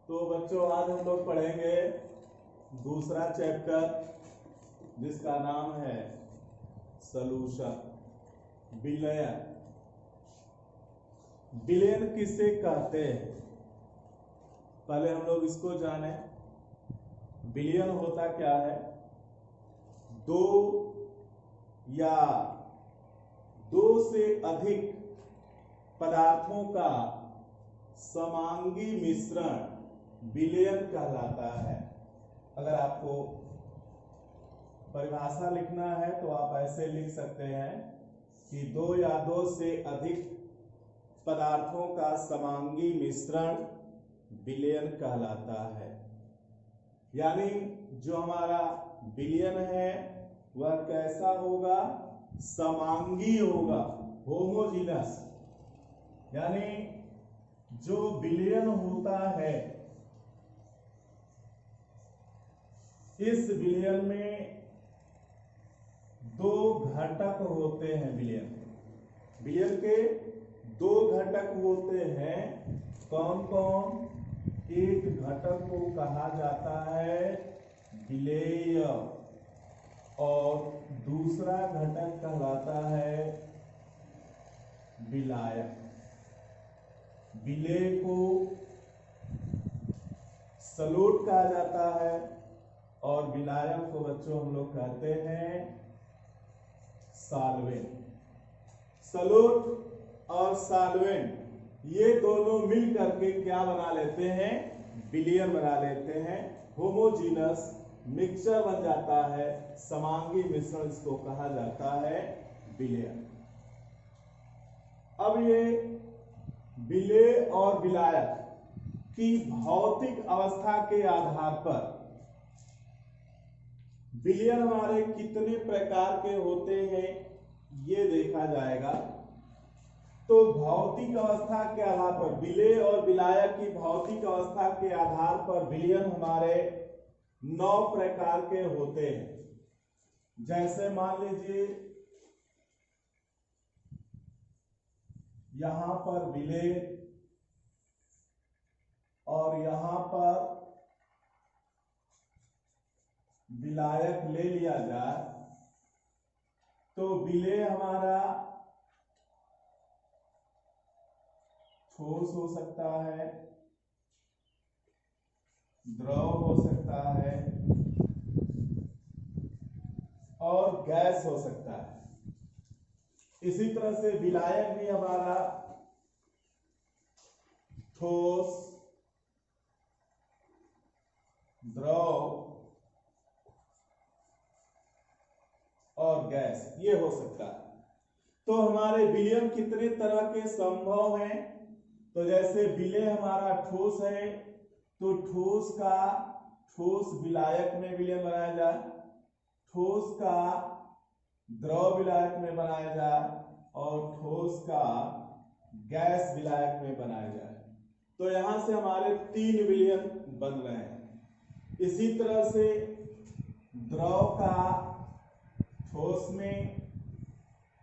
तो बच्चों आज हम लोग पढ़ेंगे दूसरा चैप्टर जिसका नाम है सॉल्यूशन। विलयन। विलयन किसे कहते हैं, पहले हम लोग इसको जाने। विलयन होता क्या है? दो या दो से अधिक पदार्थों का समांगी मिश्रण विलयन कहलाता है। अगर आपको परिभाषा लिखना है तो आप ऐसे लिख सकते हैं कि दो या दो से अधिक पदार्थों का समांगी मिश्रण विलयन कहलाता है। यानी जो हमारा विलयन है वह कैसा होगा? समांगी होगा, होमोजीनस। यानी जो विलयन होता है, इस विलयन में दो घटक होते हैं। विलयन के दो घटक होते हैं। कौन कौन? एक घटक को कहा जाता है विलेय और दूसरा घटक कहलाता है विलायक। विलेय को सॉल्यूट कहा जाता है और विलायक को बच्चों हम लोग कहते हैं सॉल्वेंट। सॉल्यूट और सॉल्वेंट ये दोनों मिल करके क्या बना लेते हैं? विलयन बना लेते हैं। होमोजीनस मिक्सचर बन जाता है, समांगी मिश्रण इसको कहा जाता है विलयन। अब ये विलेय और विलायक की भौतिक अवस्था के आधार पर विलयन हमारे कितने प्रकार के होते हैं ये देखा जाएगा। तो भौतिक अवस्था के आधार पर विलेय और विलायक की भौतिक अवस्था के आधार पर विलयन हमारे 9 प्रकार के होते हैं। जैसे मान लीजिए यहां पर विलेय और यहां पर विलायक ले लिया जाए तो विलेय हमारा ठोस हो सकता है, द्रव हो सकता है और गैस हो सकता है। इसी तरह से विलायक भी हमारा ठोस, द्रव और गैस ये हो सकता है। तो हमारे विलयन कितने तरह के संभव हैं? तो जैसे विलेय हमारा ठोस है तो ठोस का ठोस विलायक में विलयन बनाया जाए, ठोस का द्रव विलायक में बनाया जाए और ठोस का गैस विलायक में बनाया जाए। तो यहां से हमारे 3 विलयन बन रहे हैं। इसी तरह से द्रव का ठोस में,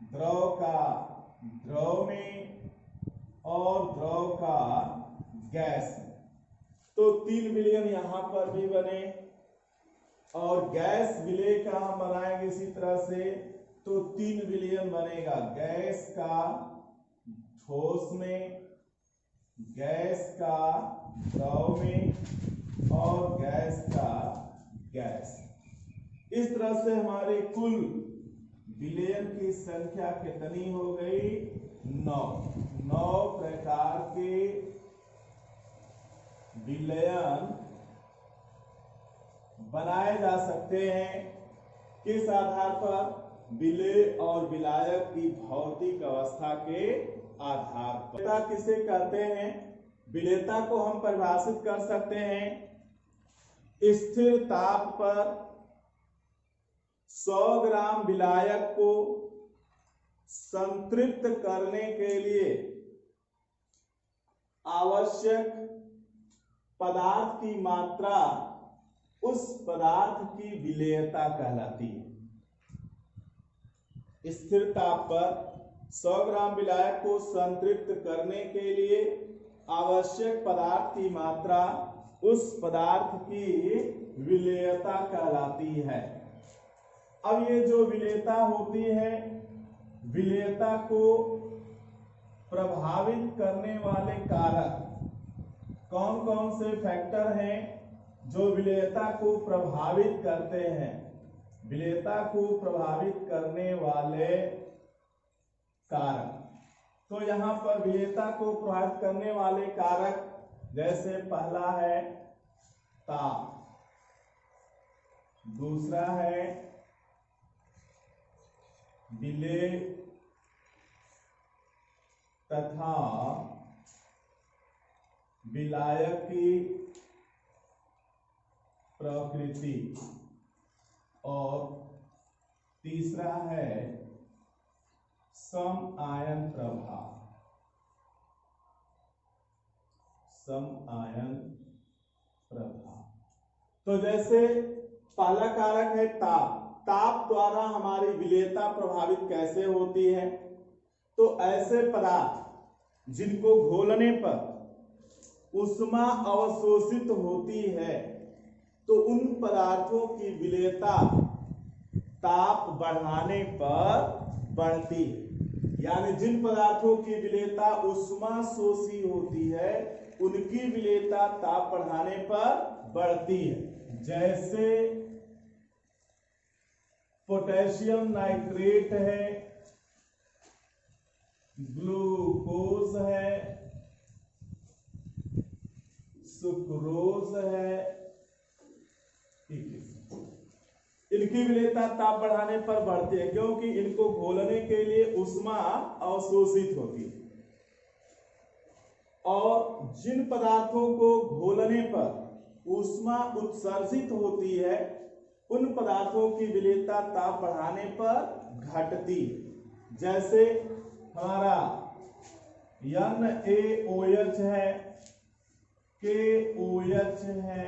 द्रव का द्रव में और द्रव का गैस में। तो 3 विलयन यहां पर भी बने। और गैस विलेय का हम बनाएंगे इसी तरह से तो 3 विलयन बनेगा। गैस का ठोस में, गैस का द्रव में और गैस का गैस। इस तरह से हमारे कुल विलयन की संख्या कितनी हो गई? 9 प्रकार के विलयन बनाए जा सकते हैं। किस आधार पर? विलेय और विलायक की भौतिक अवस्था के आधार पर। विलेयता किसे कहते हैं? विलेयता को हम परिभाषित कर सकते हैं स्थिर ताप पर 100 ग्राम विलायक को संतृप्त करने के लिए आवश्यक पदार्थ की मात्रा उस पदार्थ की विलेयता कहलाती है। स्थिर ताप पर 100 ग्राम विलायक को संतृप्त करने के लिए आवश्यक पदार्थ की मात्रा उस पदार्थ की विलेयता कहलाती है। अब ये जो विलेयता होती है, विलेयता को प्रभावित करने वाले कारक कौन कौन से फैक्टर हैं जो विलेयता को प्रभावित करते हैं? विलेयता को प्रभावित करने वाले कारक, तो यहाँ पर विलेयता को प्रभावित करने वाले कारक जैसे पहला है ताप, दूसरा है विलेय तथा विलायक की प्रकृति, और तीसरा है सम आयन प्रभाव। सम आयन प्रभाव, तो जैसे पहला कारक है ताप। ताप द्वारा हमारी विलेयता प्रभावित कैसे होती है? तो ऐसे पदार्थ जिनको घोलने पर उष्मा अवशोषित होती है, तो उन पदार्थों की विलेयता ताप बढ़ाने पर बढ़ती है। यानी जिन पदार्थों की विलेयता उष्मा शोषी होती है, उनकी विलेयता ताप बढ़ाने पर बढ़ती है। जैसे पोटेशियम नाइट्रेट है, ग्लूकोज है, सुक्रोज है, इनकी विलेयता ताप बढ़ाने पर बढ़ती है, क्योंकि इनको घोलने के लिए उष्मा अवशोषित होती है। और जिन पदार्थों को घोलने पर उष्मा उत्सर्जित होती है, उन पदार्थों की विलेयता ताप बढ़ाने पर घटती है। जैसे हमारा NaOH है, KOH है,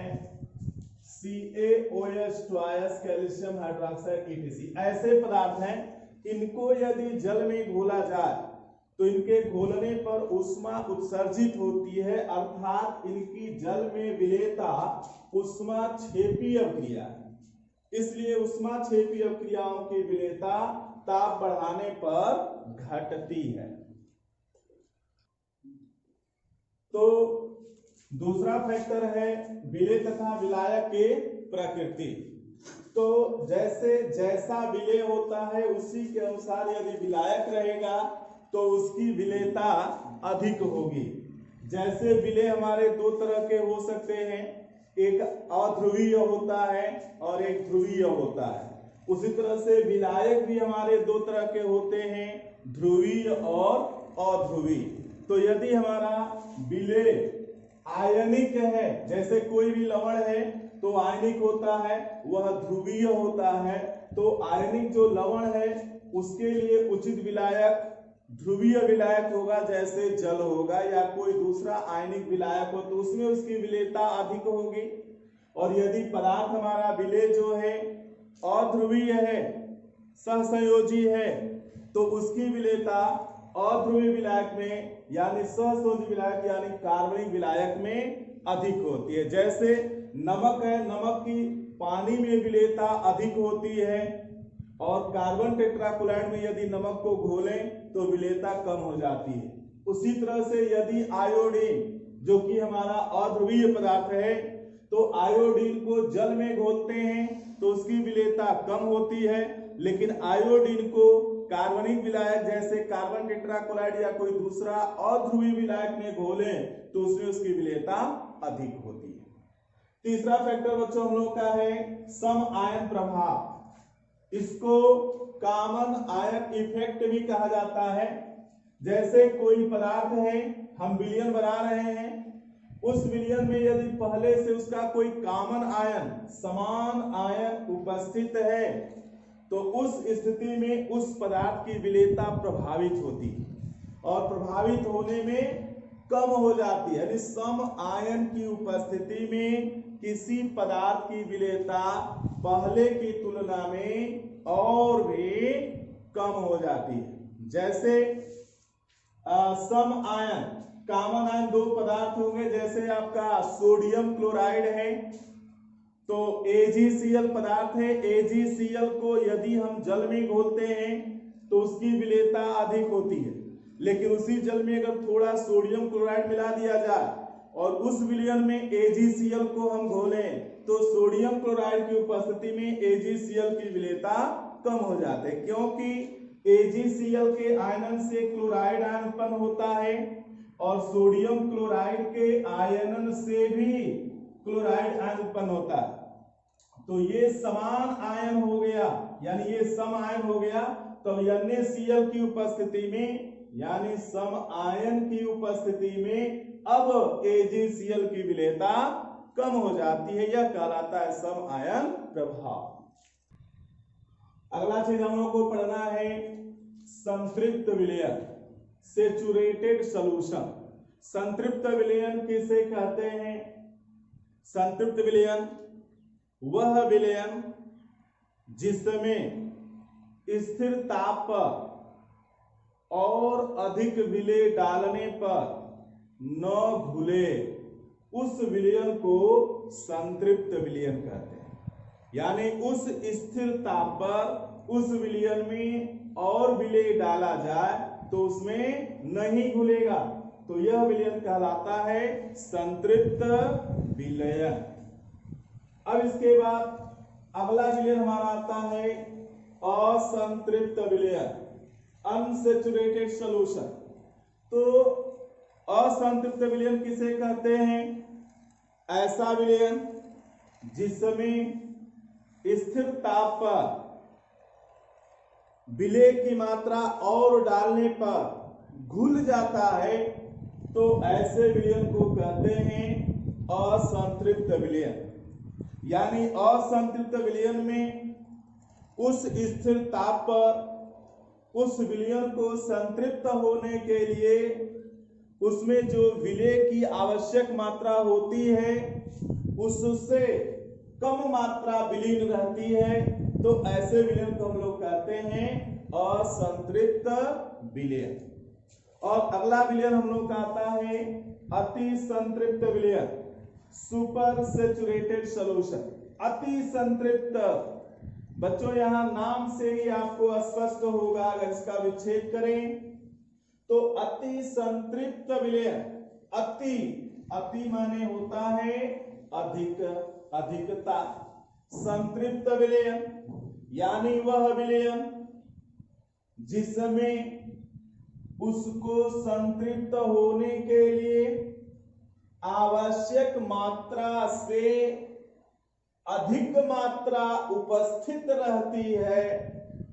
CaOH twice calcium hydroxide ETC, ऐसे पदार्थ हैं। इनको यदि जल में घोला जाए तो इनके घोलने पर उष्मा उत्सर्जित होती है, अर्थात इनकी जल में विलेयता उष्मा क्षेपीय क्रिया है। इसलिए उष्मा क्षेपीय क्रियाओं की विलेयता ताप बढ़ाने पर घटती है। तो दूसरा फैक्टर है विलेय तथा विलायक की प्रकृति। तो जैसा विलेय होता है उसी के अनुसार यदि विलायक रहेगा तो उसकी विलेयता अधिक होगी। जैसे विलेय हमारे दो तरह के हो सकते हैं, एक अध्रुवीय होता है और एक ध्रुवीय होता है। उसी तरह से विलायक भी हमारे दो तरह के होते हैं, ध्रुवीय और अध्रुवीय। तो यदि हमारा विलेय आयनिक है, जैसे कोई भी लवण है तो आयनिक होता है, वह ध्रुवीय होता है, तो आयनिक जो लवण है उसके लिए उचित विलायक ध्रुवीय विलायक होगा, जैसे जल होगा या कोई दूसरा आयनिक विलायक हो, तो उसमें उसकी विलेयता अधिक होगी। और यदि पदार्थ हमारा विलेय जो है अध्रुवीय है, सहसंयोजी है, तो उसकी विलेयता अध्रुवीय विलायक में यानी सहसंयोजी विलायक यानी कार्बनिक विलायक में अधिक होती है। जैसे नमक है, नमक की पानी में विलेयता अधिक होती है, और कार्बन टेट्राक्लोराइड में यदि नमक को घोलें तो विलेयता कम हो जाती है। उसी तरह से यदि आयोडीन जो कि हमारा अध्रुवीय पदार्थ है, तो आयोडीन को जल में घोलते हैं तो उसकी विलेयता कम होती है, लेकिन आयोडीन को कार्बनिक विलायक जैसे कार्बन टेट्राक्लोराइड या कोई दूसरा अध्रुवीय विलायक में घोलें तो उसमें उसकी विलेयता अधिक होती है। तीसरा फैक्टर बच्चों हम लोग का है सम आयन प्रभाव। इसको कॉमन आयन इफेक्ट भी कहा जाता है। जैसे कोई पदार्थ है, हम विलयन बना रहे हैं, उस विलयन में यदि पहले से उसका कोई कॉमन आयन समान आयन उपस्थित है तो उस स्थिति में उस पदार्थ की विलेयता प्रभावित होती है, और प्रभावित होने में कम हो जाती है। यानी सम आयन की उपस्थिति में किसी पदार्थ की विलेयता पहले की तुलना में और भी कम हो जाती है। जैसे सम आयन कॉमन आयन दो पदार्थ होंगे, जैसे आपका सोडियम क्लोराइड है तो AgCl पदार्थ है। AgCl को यदि हम जल में घोलते हैं तो उसकी विलेयता अधिक होती है, लेकिन उसी जल में अगर थोड़ा सोडियम क्लोराइड मिला दिया जाए और उस विलयन में AgCl को हम घोलें तो सोडियम क्लोराइड की उपस्थिति में AgCl की विलेयता कम हो जाती है, क्योंकि AgCl के आयनन से क्लोराइड आयन उत्पन्न होता है और सोडियम क्लोराइड के आयनन से भी क्लोराइड आयन उत्पन्न होता है। तो ये समान आयन हो गया, यानी ये सम आयन हो गया। तो NaCl की उपस्थिति में, यानी सम आयन की उपस्थिति में अब AgCl की विलेयता कम हो जाती है। यह कहलाता है सम आयन प्रभाव। अगला चीज हम लोग को पढ़ना है संतृप्त विलयन, सैचुरेटेड सॉल्यूशन। संतृप्त विलयन किसे कहते हैं? संतृप्त विलयन वह विलयन जिसमें स्थिर ताप पर और अधिक विलेय डालने पर न घुले, उस विलयन को संतृप्त विलयन कहते हैं। यानी उस स्थिर ताप पर उस विलयन में और विलेय डाला जाए तो उसमें नहीं घुलेगा, तो यह विलयन कहलाता है संतृप्त विलयन। अब इसके बाद अगला विलयन हमारा आता है असंतृप्त विलयन, अनसैचुरेटेड सॉल्यूशन। तो असंतृप्त विलयन किसे कहते हैं? ऐसा विलयन जिसमें स्थिर ताप पर विलेय की मात्रा और डालने पर घुल जाता है, तो ऐसे विलयन को कहते हैं असंतृप्त विलयन। यानी असंतृप्त विलयन में उस स्थिर ताप पर उस विलयन को संतृप्त होने के लिए उसमें जो विलेय की आवश्यक मात्रा होती है उससे कम मात्रा विलीन रहती है, तो ऐसे विलयन को हम लोग कहते हैं असंतृप्त विलयन। और अगला विलयन हम लोग का आता है अति संतृप्त विलयन, सुपर सैचुरेटेड सॉल्यूशन। अति संतृप्त, बच्चों यहां नाम से ही आपको स्पष्ट होगा, अगर इसका विच्छेद करें तो अति संतृप्त विलयन, अति, अति माने होता है अधिक, अधिकता। संतृप्त विलयन यानी वह विलयन जिसमें उसको संतृप्त होने के लिए आवश्यक मात्रा से अधिक मात्रा उपस्थित रहती है,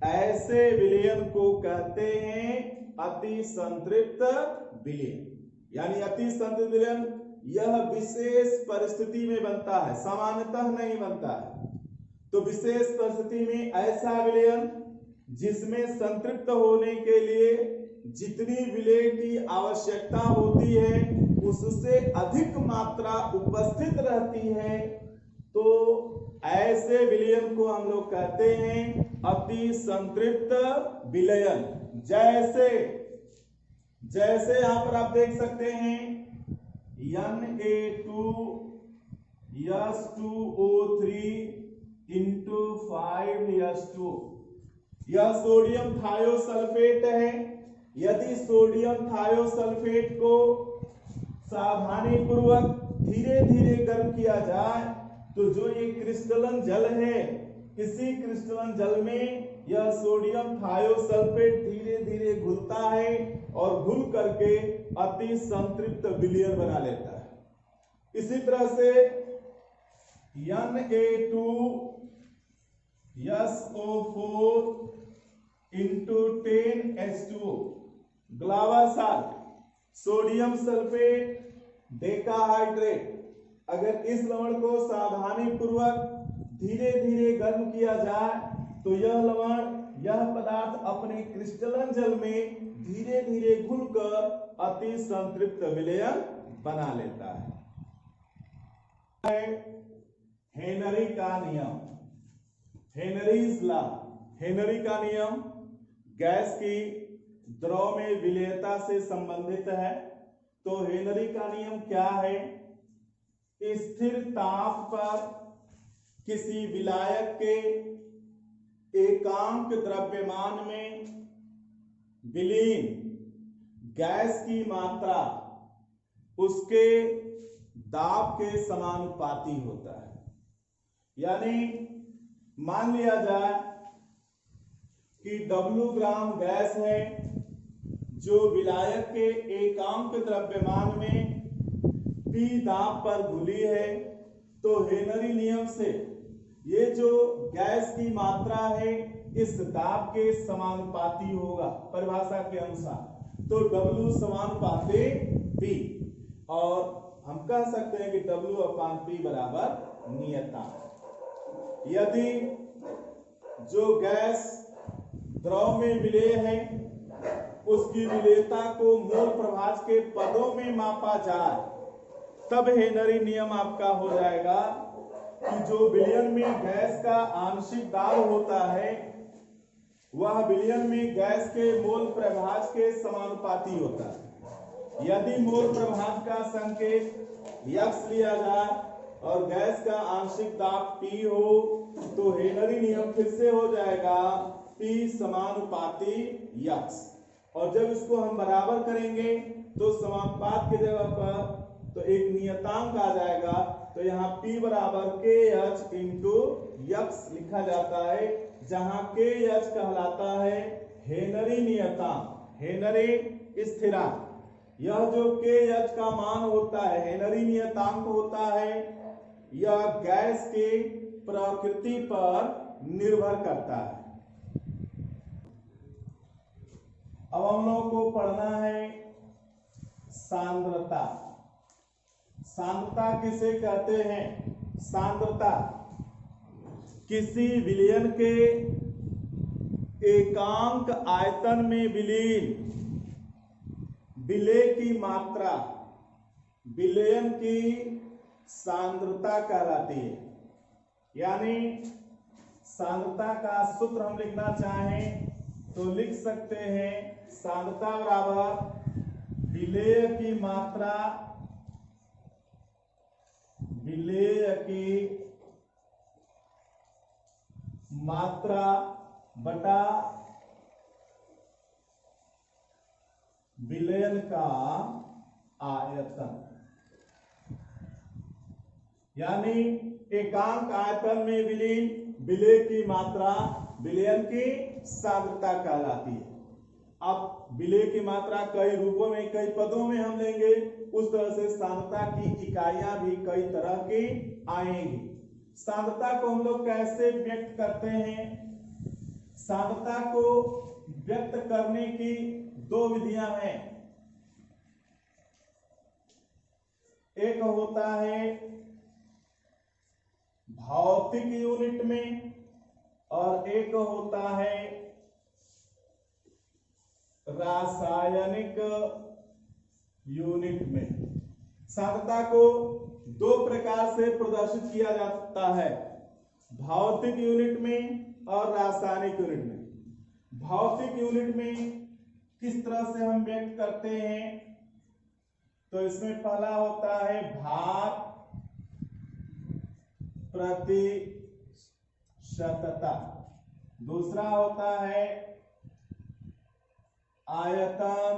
ऐसे विलयन को कहते हैं अति संतृप्त विलयन। यानी अति संतृप्त विलयन यह विशेष परिस्थिति में बनता है, सामान्यतः नहीं बनता है। तो विशेष परिस्थिति में ऐसा विलयन जिसमें संतृप्त होने के लिए जितनी विलेय की आवश्यकता होती है उससे अधिक मात्रा उपस्थित रहती है, तो ऐसे विलयन को हम लोग कहते हैं अति संतृप्त विलयन। जैसे जैसे यहां पर आप देख सकते हैं Na2S2O3 इंटू 5S2, यह सोडियम थायोसल्फेट है। यदि सोडियम थायोसल्फेट को सावधानी पूर्वक धीरे धीरे गर्म किया जाए तो जो ये क्रिस्टलन जल है, इसी क्रिस्टलन जल में यह सोडियम थायोसल्फेट धीरे धीरे घुलता है और घुल करके अति संतृप्त विलयन बना लेता है। इसी तरह से Na2SO4 इंटू 10H2O, ग्लावासाल, सोडियम सल्फेट डेकाहाइड्रेट। अगर इस लवण को सावधानी पूर्वक धीरे धीरे गर्म किया जाए तो यह लवण, यह पदार्थ अपने क्रिस्टलन जल में धीरे धीरे घुलकर अति संतृप्त विलयन बना लेता है। हेनरी का नियम, हेनरीज लॉ। हेनरी का नियम गैस की द्रव में विलेयता से संबंधित है। तो हेनरी का नियम क्या है? स्थिर ताप पर किसी विलायक के एकांक द्रव्यमान में विलीन गैस की मात्रा उसके दाब के समानुपाती होता है। यानी मान लिया जाए कि W ग्राम गैस है जो विलायक के एकांक द्रव्यमान में P दाब पर घुली है, तो हेनरी नियम से ये जो गैस की मात्रा है इस दाब के समानुपाती होगा परिभाषा के अनुसार। तो W समानुपाती P, और हम कह सकते हैं कि W/P बराबर नियतांक। यदि जो गैस द्रव में विलेय है उसकी विलेयता को मोल प्रभाज के पदों में मापा जाए, तब हेनरी नियम आपका हो जाएगा कि जो विलयन में गैस का आंशिक दाब होता है वह विलयन में गैस के मोल प्रभाज के समानुपाती होता है। यदि मोल प्रभाज का संकेत x लिया जाए और गैस का आंशिक दाब P हो, तो हेनरी नियम फिर से हो जाएगा P समानुपाती x। और जब इसको हम बराबर करेंगे तो समानुपात की जगह पर तो एक नियतांक आ जाएगा, तो यहाँ P बराबर KH इंटू x लिखा जाता है, जहां KH कहलाता है हेनरी नियतांक, हेनरी स्थिरांक। यह जो KH का मान होता है हेनरी नियतांक होता है, यह गैस के प्रकृति पर निर्भर करता है। अब हम लोगों को पढ़ना है सांद्रता। सांद्रता किसे कहते हैं? सांद्रता किसी विलयन के एकांक आयतन में विलीन विलेय की मात्रा विलयन की सांद्रता कहलाती है। यानी सांद्रता का सूत्र हम लिखना चाहें तो लिख सकते हैं सांद्रता बराबर विलेय की मात्रा बटा विलयन का आयतन। यानी एकांक आयतन में विलीन विलेय की मात्रा विलयन की सांद्रता कहलाती है। अब विलेय की मात्रा कई रूपों में कई पदों में हम लेंगे, उस तरह से सांद्रता की इकाइयां भी कई तरह की आएंगी। सांद्रता को हम लोग कैसे व्यक्त करते हैं? सांद्रता को व्यक्त करने की दो विधियां हैं। एक होता है भौतिक यूनिट में और एक होता है रासायनिक यूनिट में। सांद्रता को दो प्रकार से प्रदर्शित किया जाता है, भौतिक यूनिट में और रासायनिक यूनिट में। भौतिक यूनिट में किस तरह से हम व्यक्त करते हैं? तो इसमें पहला होता है भार प्रति शतता, दूसरा होता है आयतन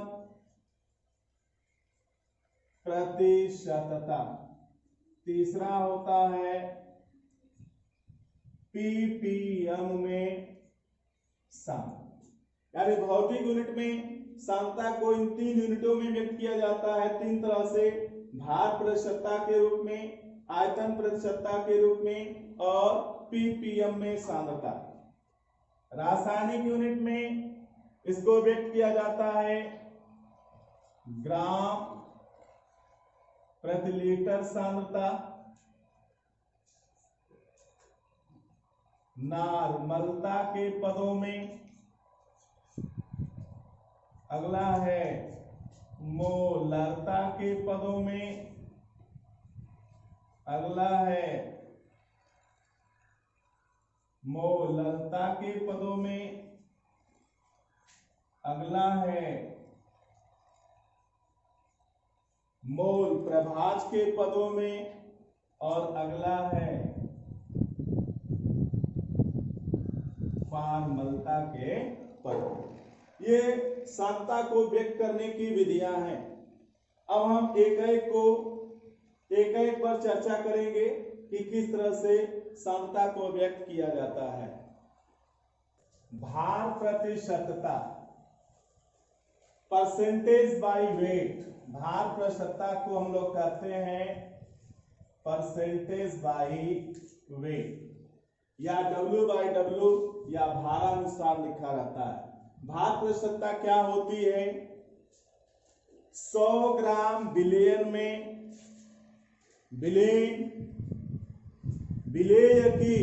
प्रतिशतता, तीसरा होता है ppm में सांद्रता। यानी भौतिक यूनिट में सांद्रता को इन तीन यूनिटों में व्यक्त किया जाता है, तीन तरह से, भार प्रतिशतता के रूप में, आयतन प्रतिशतता के रूप में और ppm में सांद्रता। रासायनिक यूनिट में इसको व्यक्त किया जाता है ग्राम प्रति लीटर सांद्रता, नॉर्मलता के पदों में। अगला है मोलरता के पदों में। अगला है मोलरता के पदों में। अगला है मोल प्रभाज के पदों में, और अगला है फॉर्मलता के पदों में। ये सांद्रता को व्यक्त करने की विधियां हैं। अब हम एक एक पर चर्चा करेंगे कि किस तरह से सांद्रता को व्यक्त किया जाता है। भार प्रतिशतता, परसेंटेज बाय वेट। भार प्रतिशतता को हम लोग कहते हैं परसेंटेज बाय वेट, या W/W या भारानुसार लिखा रहता है। भार प्रतिशतता क्या होती है? 100 ग्राम विलयन में विलेय की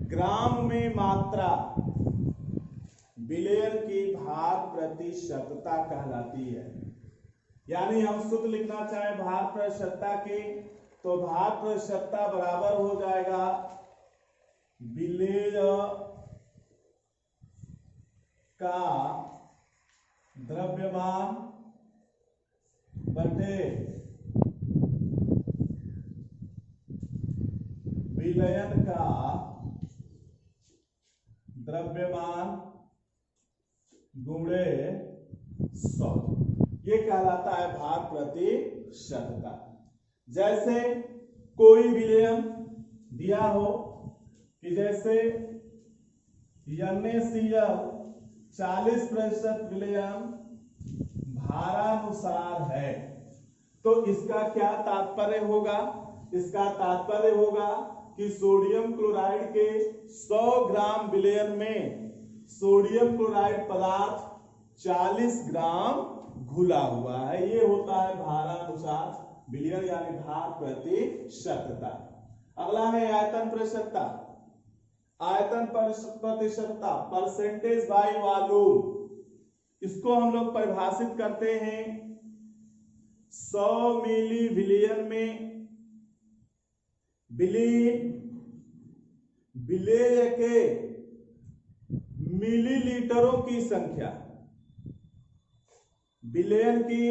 ग्राम में मात्रा विलयन की भार प्रतिशतता कहलाती है। यानी हम सूत्र लिखना चाहें भार प्रतिशतता की, तो भार प्रतिशतता बराबर हो जाएगा विलेय का द्रव्यमान बटे विलयन का द्रव्यमान गुणे 100। ये कहलाता है भार प्रतिशतता। जैसे कोई विलयन दिया हो कि जैसे NaCl 40% विलयन भारानुसार है, तो इसका क्या तात्पर्य होगा? इसका तात्पर्य होगा कि सोडियम क्लोराइड के 100 ग्राम विलयन में सोडियम क्लोराइड पदार्थ 40 ग्राम घुला हुआ है। ये होता है भारानुसार विलयन यानी भार प्रतिशतता। अगला है आयतन प्रतिशतता। आयतन प्रतिशतता परसेंटेज बाय वॉल्यूम। इसको हम लोग परिभाषित करते हैं 100 मिली विलयन में विलेय के मिलीलीटरों की संख्या। विलयन की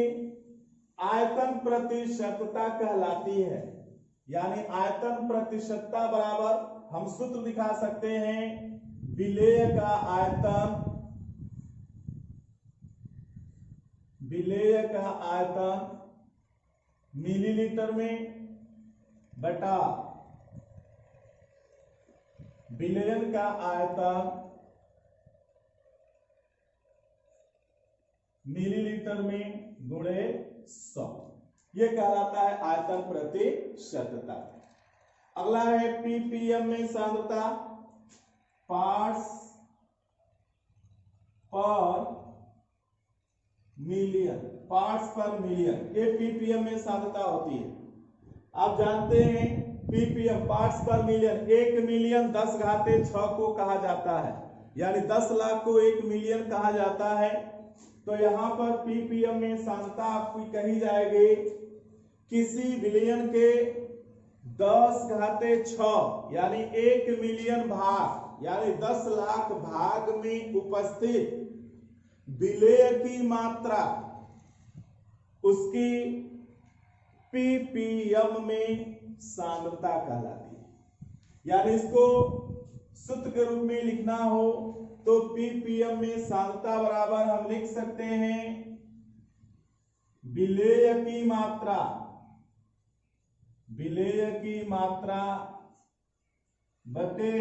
आयतन प्रतिशतता कहलाती है। यानी आयतन प्रतिशतता बराबर हम सूत्र दिखा सकते हैं विलेय का आयतन मिलीलीटर में बटा विलयन का आयतन मिलीलीटर में गुणे 100। ये कहलाता है आयतन प्रतिशतता। अगला है ppm में सांद्रता, पार्ट्स पर मिलियन। ये ppm में सांद्रता होती है। आप जानते हैं ppm पार्ट्स पर मिलियन, 1 मिलियन 10⁻6 को कहा जाता है, यानी 10 लाख को 1 मिलियन कहा जाता है। तो यहाँ पर ppm में सांद्रता आपकी कही जाएगी किसी विलयन के 10⁻6 यानी 1 मिलियन भाग यानी 10 लाख भाग में उपस्थित विलेय की मात्रा उसकी ppm में सांद्रता कहलाती है। यानी इसको सूत्र के रूप में लिखना हो तो ppm में सांद्रता बराबर हम लिख सकते हैं विलेय की मात्रा बटे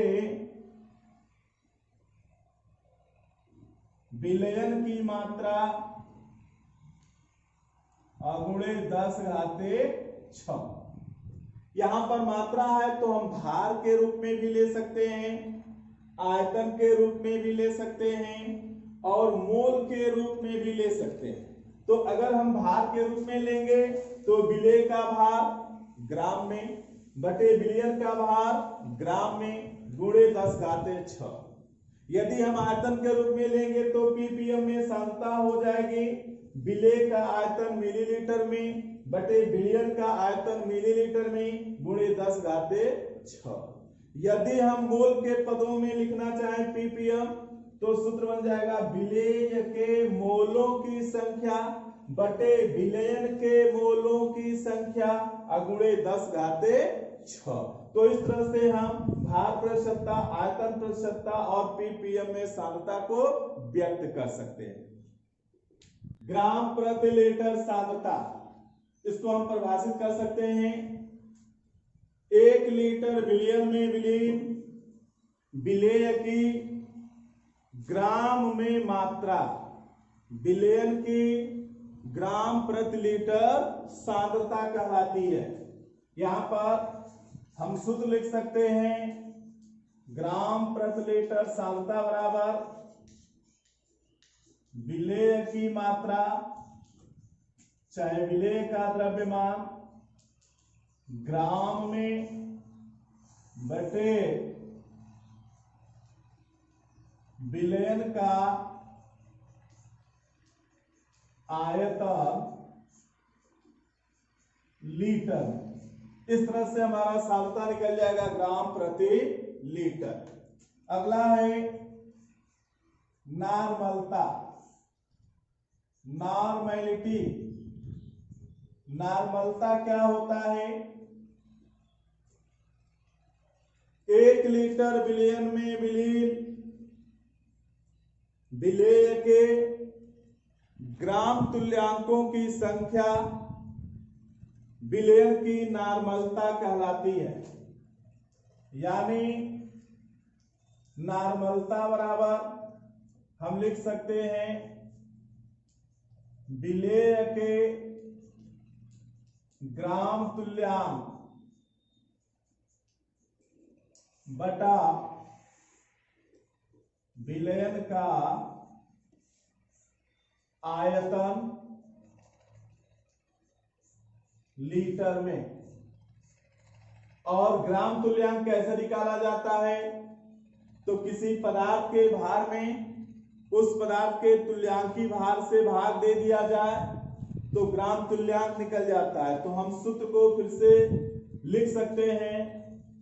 विलयन की मात्रा गुणे 10⁻6। यहां पर मात्रा है तो हम भार के रूप में भी ले सकते हैं, आयतन के रूप में भी ले सकते हैं और मोल के रूप में भी ले सकते हैं। तो अगर हम भार के रूप में लेंगे तो विलेय का भार ग्राम में बटे विलयन का भार ग्राम में गुणे 10⁻6। यदि हम आयतन के रूप में लेंगे तो ppm में सांद्रता हो जाएगी विलेय का आयतन मिलीलीटर में बटे विलयन का आयतन मिलीलीटर में गुणे 10⁻6। यदि हम मोल के पदों में लिखना चाहें ppm तो सूत्र बन जाएगा विलेय के मोलों की संख्या बटे विलयन के मोलों की संख्या अगुणे 10 घाते 6। तो इस तरह से हम भार प्रतिशतता, आयतन प्रतिशतता और पीपीएम में सांद्रता को व्यक्त कर सकते हैं। ग्राम प्रति लीटर सांद्रता, इसको हम परिभाषित कर सकते हैं 1 लीटर विलयन में विलीन विलेय की ग्राम में मात्रा, विलयन की ग्राम प्रति लीटर सांद्रता कहलाती है। यहां पर हम शुद्ध लिख सकते हैं ग्राम प्रति लीटर सांद्रता बराबर विलेय की मात्रा चाहे विलेय का द्रव्यमान ग्राम में बटे विलयन का आयतन लीटर। इस तरह से हमारा सांद्रता निकल जाएगा ग्राम प्रति लीटर। अगला है नॉर्मलता, नॉर्मैलिटी। नॉर्मलता क्या होता है? 1 लीटर विलयन में विलीन विलेय के ग्राम तुल्यांकों की संख्या विलयन की नॉर्मलता कहलाती है। यानी नॉर्मलता बराबर हम लिख सकते हैं विलेय के ग्राम तुल्यांक बटा विलयन का आयतन लीटर में। और ग्राम तुल्यांक कैसे निकाला जाता है? तो किसी पदार्थ के भार में उस पदार्थ के तुल्यांकी भार से भाग दे दिया जाए तो ग्राम तुल्यांक निकल जाता है। तो हम सूत्र को फिर से लिख सकते हैं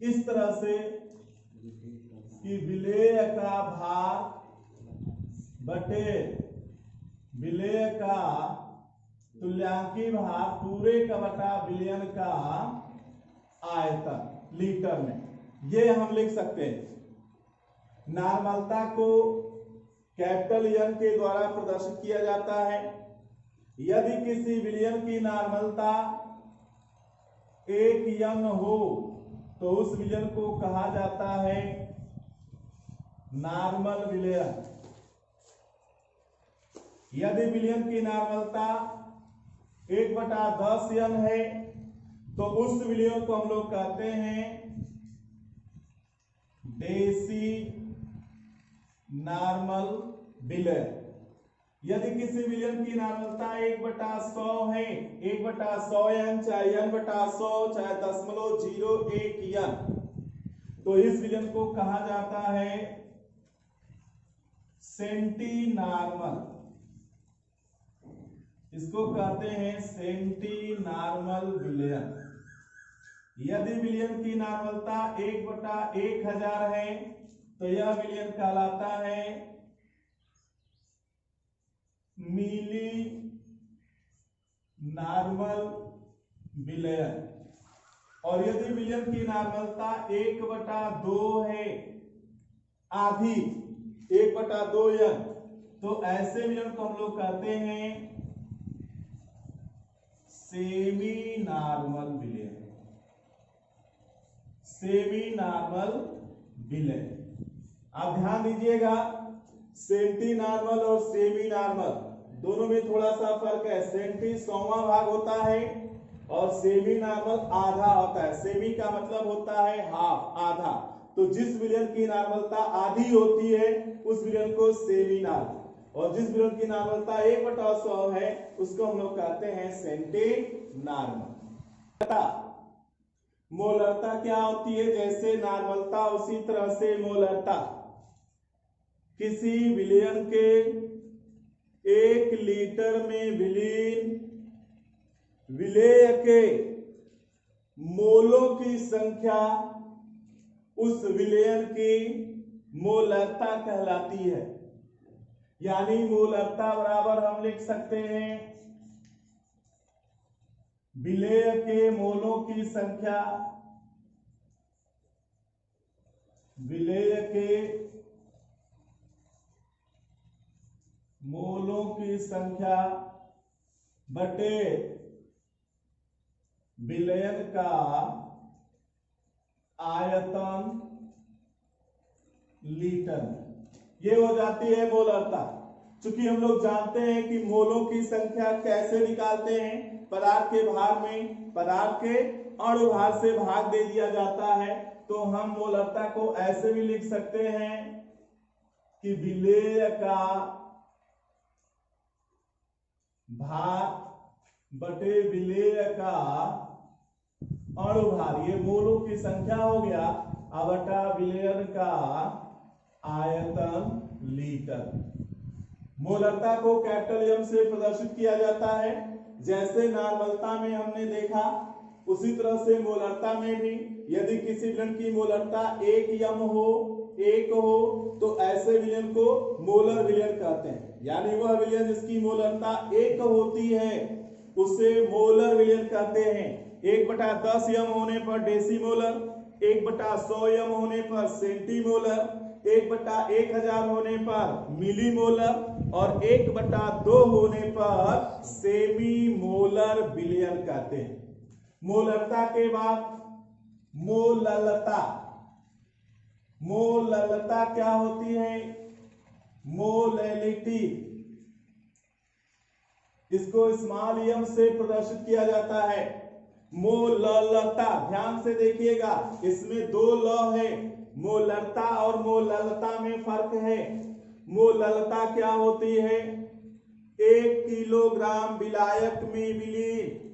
इस तरह से कि विलेय का भार बटे विलेय का तुल्यांकी भार पूरे का बटा विलयन का आयतन लीटर में, ये हम लिख सकते हैं। नॉर्मलता को कैपिटल एन के द्वारा प्रदर्शित किया जाता है। यदि किसी विलयन की नॉर्मलता 1 एन हो तो उस विलयन को कहा जाता है नॉर्मल विलयन। यदि विलयन की नॉर्मलता 1/10 एन है तो उस विलयन को हम लोग कहते हैं देसी नॉर्मल विलयन। यदि किसी विलयन की नॉर्मलता 1/100 है, 1/100 एन चाहे n/100 चाहे 0.01 एन, तो इस विलयन को कहा जाता है सेंटी नॉर्मल। इसको कहते हैं सेंटी नॉर्मल विलयन। यदि विलयन की नॉर्मलता 1/1000 है तो यह विलयन कहलाता है मिली नॉर्मल विलयन। और यदि विलयन की नॉर्मलता 1/2 है, आधी 1/2 एन, तो ऐसे विलयन को हम लोग कहते हैं सेमी नॉर्मल विलयन। सेमी नॉर्मल विलयन, आप ध्यान दीजिएगा सेंटी नॉर्मल और सेमी नॉर्मल दोनों में थोड़ा सा फर्क है। सेंटी 100वां भाग होता है और सेमी नॉर्मल आधा होता है। सेमी का मतलब होता है हाफ, आधा। तो जिस विलयन की नॉर्मलता आधी होती है उस विलयन को सेमी नॉर्मल, और जिस विलयन की नॉर्मलता 1/100 है उसको हम लोग कहते हैं सेंटी नॉर्मल। मोलरता क्या होती है? जैसे नॉर्मलता उसी तरह से मोलरता। किसी विलयन के 1 लीटर में विलीन विलेय के मोलों की संख्या उस विलयन की मोलरता कहलाती है। यानी मोलरता बराबर हम लिख सकते हैं विलेय के मोलों की संख्या, विलेय के मोलों की संख्या बटे विलयन का आयतन लीटर में, ये हो जाती है मोलरता। चूंकि हम लोग जानते हैं कि मोलों की संख्या कैसे निकालते हैं, पदार्थ के भार में पदार्थ के अणुभार से भाग दे दिया जाता है, तो हम मोलरता को ऐसे भी लिख सकते हैं कि विलेय का भार बटे विलेय का अणुभार, ये मोलों की संख्या हो गया, बटा विलयन का आयतन लीटर। मोलरता को कैपिटल एम से प्रदर्शित किया जाता है, जैसे नार्मलता में हमने देखा उसी तरह से मोलरता में भी यदि किसी विलयन की मोलरता 1 यम हो, 1 हो, तो ऐसे विलयन को मोलर विलयन कहते हैं। यानी वह विलयन जिसकी मोलरता 1 होती है उसे मोलर विलयन कहते हैं। 1/10 यम होने पर डेसीमोलर, 1/100 यम होने पर सेंटीमोलर, 1/1000 होने पर मिलीमोलर और 1/2 होने पर सेमी मोलर विलयन कहते हैं। मोलरता के बाद मोललता, मोललता क्या होती है? मोलैलिटी, इसको स्मॉल एम से प्रदर्शित किया जाता है। मोललता, ध्यान से देखिएगा, इसमें 2 ल है, मोलरता और मोललता में फर्क है। मोललता क्या होती है? 1 किलोग्राम विलायक में विलीन,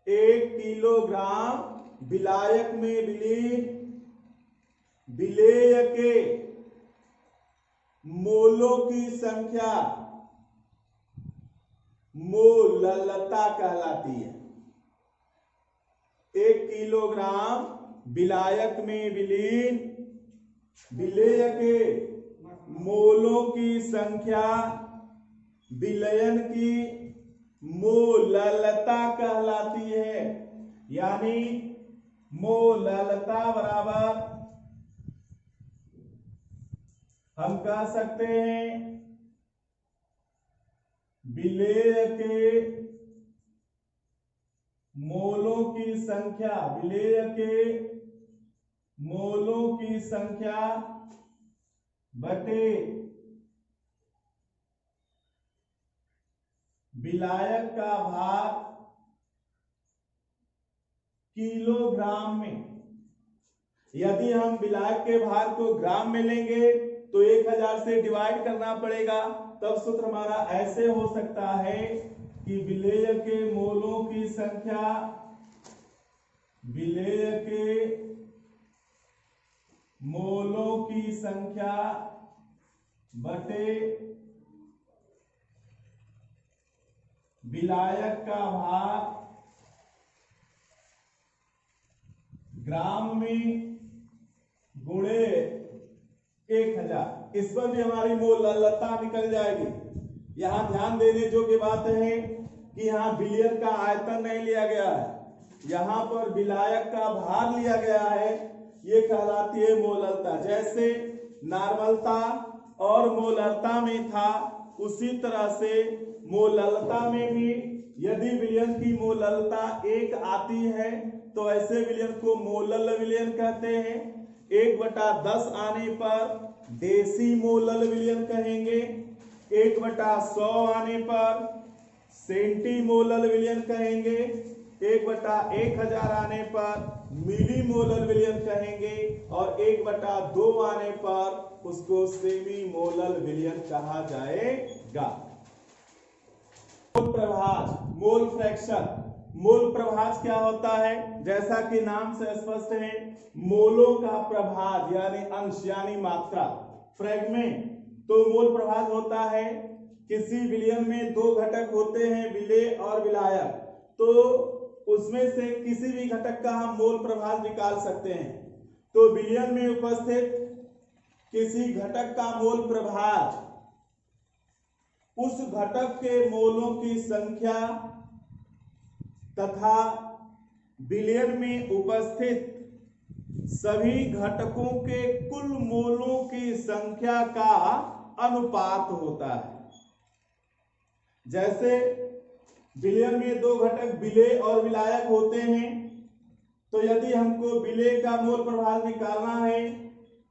1 किलोग्राम विलायक में विलीन विलेय के मोलों की संख्या मोललता कहलाती है। 1 किलोग्राम विलायक में विलीन विलेय के मोलों की संख्या विलयन की मोललता कहलाती है। यानी मोललता बराबर हम कह सकते हैं विलेय के मोलों की संख्या, विलेय के मोलों की संख्या बटे विलायक का भार किलोग्राम में। यदि हम विलायक के भार को ग्राम में लेंगे तो 1000 से डिवाइड करना पड़ेगा, तब सूत्र हमारा ऐसे हो सकता है कि विलेय के मोलों की संख्या, विलेय के मोलों की संख्या बटे विलायक का भार ग्राम में गुणे 1000। इस पर भी हमारी मोललता निकल जाएगी। यहां ध्यान देने योग्य बात है कि यहां विलयन का आयतन नहीं लिया गया है, यहां पर विलायक का भार लिया गया है। ये कहलाती है मोललता। जैसे नार्मलता और मोलरता में था, उसी तरह से मोललता में भी यदि विलयन की मोललता 1 आती है तो ऐसे विलयन को मोलल विलयन कहते हैं। 1/10 आने पर डेसीमोलल विलयन कहेंगे, 1/100 आने पर सेंटीमोलल विलयन कहेंगे, 1/1000 आने पर मिलीमोलल विलयन कहेंगे और 1/2 आने पर उसको सेमी मोलल विलयन कहा जाएगा। मोल प्रभाज, मोल फ्रैक्शन। मोल प्रभाज क्या होता है? जैसा कि नाम से स्पष्ट है, मोलों का प्रभाज यानी अंश यानी मात्रा। फ्रेगमेंट, तो मोल प्रभाज होता है किसी विलयन में 2 घटक होते हैं, विलेय और विलायक, तो उसमें से किसी भी घटक का हम मोल प्रभाज निकाल सकते हैं। तो विलयन में उपस्थित किसी घटक का मोल प्रभाज उस घटक के मोलों की संख्या तथा विलयन में उपस्थित सभी घटकों के कुल मोलों की संख्या का अनुपात होता है। जैसे विलयन में दो घटक विलेय और विलायक होते हैं, तो यदि हमको विलेय का मोल प्रभाज निकालना है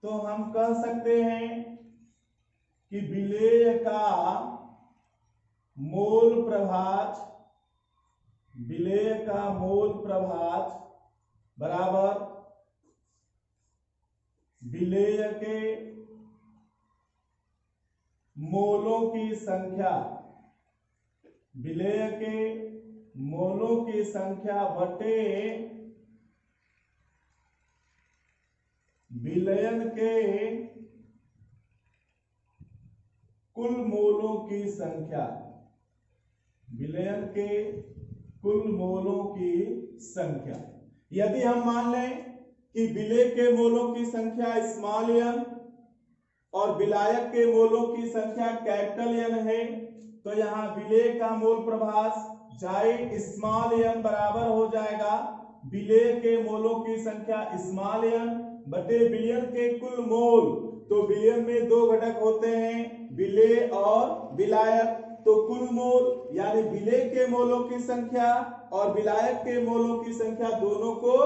तो हम कह सकते हैं कि विलेय का मोल प्रभाज बराबर विलेय के मोलों की संख्या बटे विलयन के कुल मोलों की संख्या, यदि हम मान लें कि विलेय के मोलों की संख्या स्मॉल n और विलायक के मोलों की संख्या कैपिटल N है, तो यहाँ विलेय का मोल प्रभाज जाई स्मॉल n बराबर हो जाएगा विलेय के मोलों की संख्या स्मॉल n बटे विलयन के कुल मोल। तो विलयन में दो घटक होते हैं विलेय और विलायक, तो कुल मोल यानी विलेय के मोलों की संख्या और विलायक के मोलों की संख्या दोनों को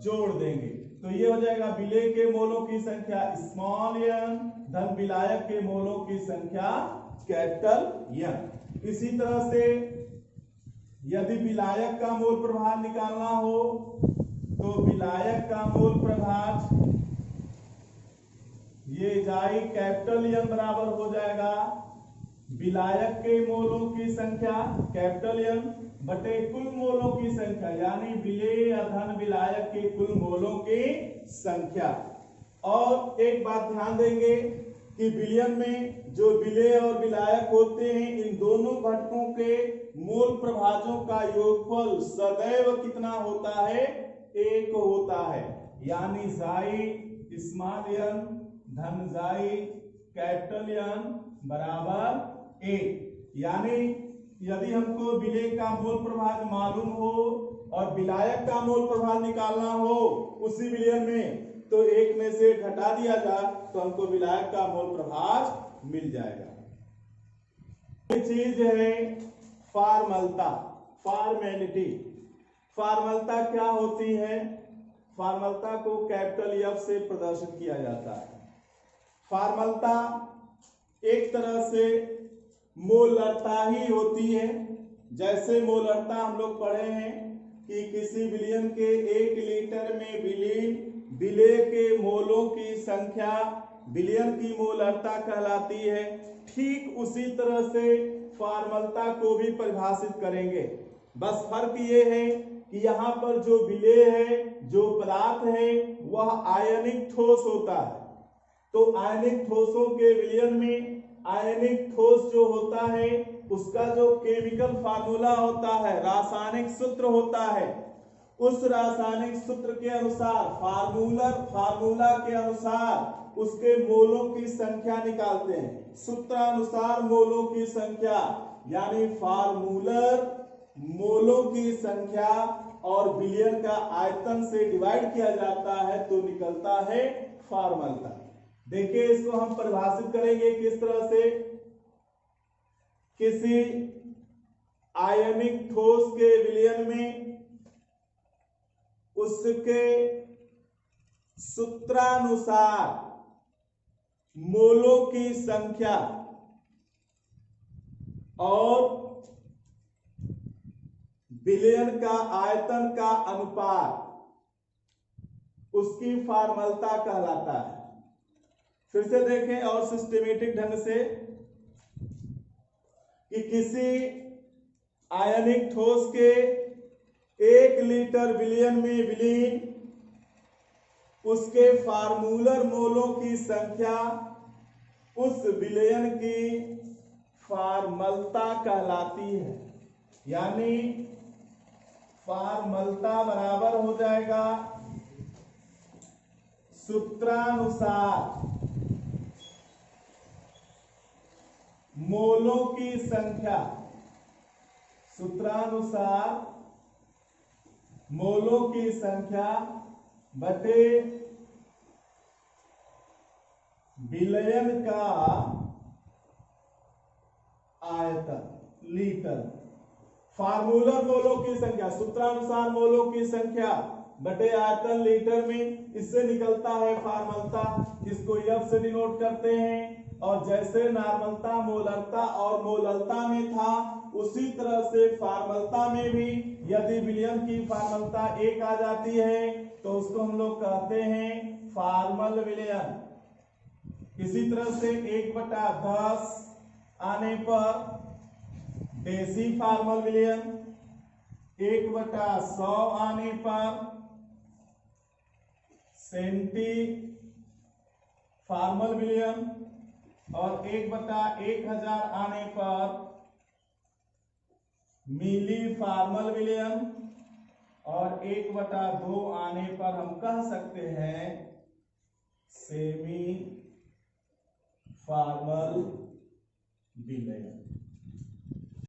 जोड़ देंगे, तो ये हो जाएगा विलेय के मोलों की संख्या स्मॉल n धन विलायक के मोलों की संख्या कैपिटल N। इसी तरह से यदि विलायक का मोल प्रभाज निकालना हो तो विलायक का मोल प्रभाज ये जाई कैपिटल N बराबर हो जाएगा विलायक के मोलों की संख्या कैपिटल N बटे कुल मोलों की संख्या, यानी विलेय धन विलायक के कुल मोलों की संख्या। और एक बात ध्यान देंगे कि विलयन में जो विलेय और विलायक होते हैं, इन दोनों घटकों के मोल प्रभाजों का योगफल सदैव कितना होता है? 1 होता है, यानी जाई स्मॉल n धन जाई कैपिटल N बराबर 1। यानी यदि हमको विलेय का मोल प्रभाज मालूम हो और विलायक का मोल प्रभाज निकालना हो उसी विलयन में, तो एक में से घटा दिया जाए तो हमको विलायक का मोल प्रभाज मिल जाएगा। ये चीज है फॉर्मलता, फॉर्मेलिटी। फॉर्मलता क्या होती है? फॉर्मलता को कैपिटल F से प्रदर्शित किया जाता है। फॉर्मलता एक तरह से मोलरता ही होती है। जैसे मोलरता हम लोग पढ़े हैं कि किसी विलयन के 1 लीटर में विलेय के मोलों की संख्या विलयन की मोलरता कहलाती है। ठीक उसी तरह से फॉर्मलता को भी परिभाषित करेंगे। बस फर्क ये है कि यहाँ पर जो विलेय है, जो पदार्थ है, वह आयनिक ठोस होता है। तो आयनिक ठोसों के विलयन में आयनिक ठोस जो होता है उसका जो केमिकल फार्मूला होता है, रासायनिक सूत्र होता है, उस रासायनिक सूत्र के अनुसार फार्मूला के अनुसार उसके मोलों की संख्या निकालते हैं। सूत्रानुसार मोलों की संख्या यानी फार्मूलर मोलों की संख्या और विलयन का आयतन से डिवाइड किया जाता है तो निकलता है फॉर्मलता। देखिए इसको हम परिभाषित करेंगे किस तरह से। किसी आयनिक ठोस के विलयन में उसके सूत्रानुसार मोलों की संख्या और विलयन का आयतन का अनुपात उसकी फॉर्मलता कहलाता है। फिर से देखें और सिस्टमेटिक ढंग से कि किसी आयनिक ठोस के 1 लीटर विलयन में विलीन उसके फार्मूलर मोलों की संख्या उस विलयन की फॉर्मलता कहलाती है। यानी फॉर्मलता बराबर हो जाएगा सूत्रानुसार मोलों की संख्या, सूत्रानुसार मोलों की संख्या बटे विलयन का आयतन लीटर। फार्मूलर मोलों की संख्या, सूत्रानुसार मोलों की संख्या बटे आयतन लीटर में, इससे निकलता है फार्मलता, इसको एफ से डिनोट करते हैं। और जैसे नॉर्मलता, मोलरता और मोललता में था, उसी तरह से फार्मलता में भी यदि विलियम की फार्मलता 1 आ जाती है तो उसको हम लोग कहते हैं फार्मल विलियम। इसी तरह से 1/10 आने पर डेसी फार्मल विलियन, 1/100 आने पर सेंटी फार्मल विलियन और 1/1000 आने पर मिली फार्मल विलियन और 1/2 आने पर हम कह सकते हैं सेमी फार्मल विलियन।